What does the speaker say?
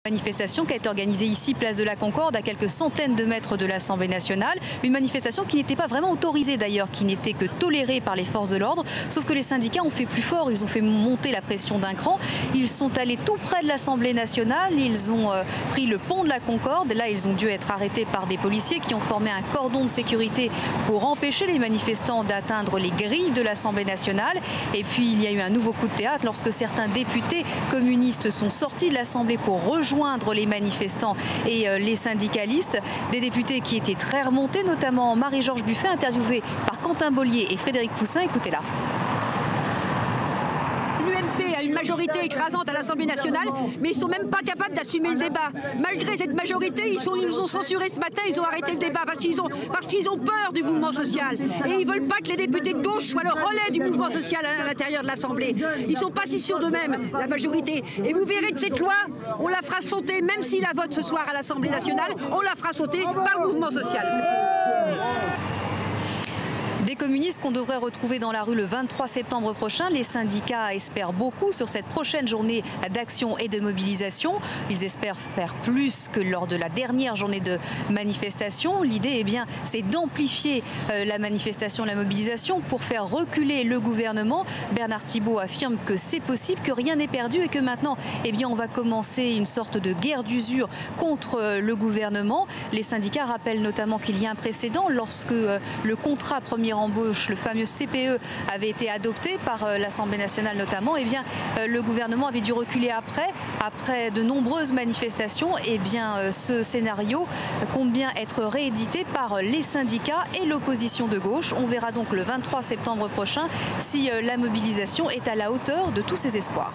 Manifestation qui a été organisée ici, place de la Concorde, à quelques centaines de mètres de l'Assemblée nationale. Une manifestation qui n'était pas vraiment autorisée d'ailleurs, qui n'était que tolérée par les forces de l'ordre. Sauf que les syndicats ont fait plus fort, ils ont fait monter la pression d'un cran. Ils sont allés tout près de l'Assemblée nationale, ils ont pris le pont de la Concorde. Là, ils ont dû être arrêtés par des policiers qui ont formé un cordon de sécurité pour empêcher les manifestants d'atteindre les grilles de l'Assemblée nationale. Et puis, il y a eu un nouveau coup de théâtre lorsque certains députés communistes sont sortis de l'Assemblée pour rejoindre les manifestants et les syndicalistes. Des députés qui étaient très remontés, notamment Marie-Georges Buffet, interviewée par Quentin Bollier et Frédéric Poussin. Écoutez-la. L'UMP a une majorité écrasante à l'Assemblée nationale, mais ils ne sont même pas capables d'assumer le débat. Malgré cette majorité, ils nous ont censuré ce matin, ils ont arrêté le débat parce qu'ils ont peur du mouvement social. Et ils ne veulent pas que les députés de gauche soient le relais du mouvement social à l'intérieur de l'Assemblée. Ils ne sont pas si sûrs d'eux-mêmes, la majorité. Et vous verrez que cette loi, on la fera sauter, même s'il la vote ce soir à l'Assemblée nationale, on la fera sauter par le mouvement social. Des communistes qu'on devrait retrouver dans la rue le 23 septembre prochain. Les syndicats espèrent beaucoup sur cette prochaine journée d'action et de mobilisation. Ils espèrent faire plus que lors de la dernière journée de manifestation. L'idée, c'est d'amplifier la manifestation, la mobilisation pour faire reculer le gouvernement. Bernard Thibault affirme que c'est possible, que rien n'est perdu et que maintenant, on va commencer une sorte de guerre d'usure contre le gouvernement. Les syndicats rappellent notamment qu'il y a un précédent lorsque le contrat premier embauche, le fameux CPE, avait été adopté par l'Assemblée nationale notamment, le gouvernement avait dû reculer après de nombreuses manifestations. Ce scénario compte bien être réédité par les syndicats et l'opposition de gauche. On verra donc le 23 septembre prochain si la mobilisation est à la hauteur de tous ces espoirs.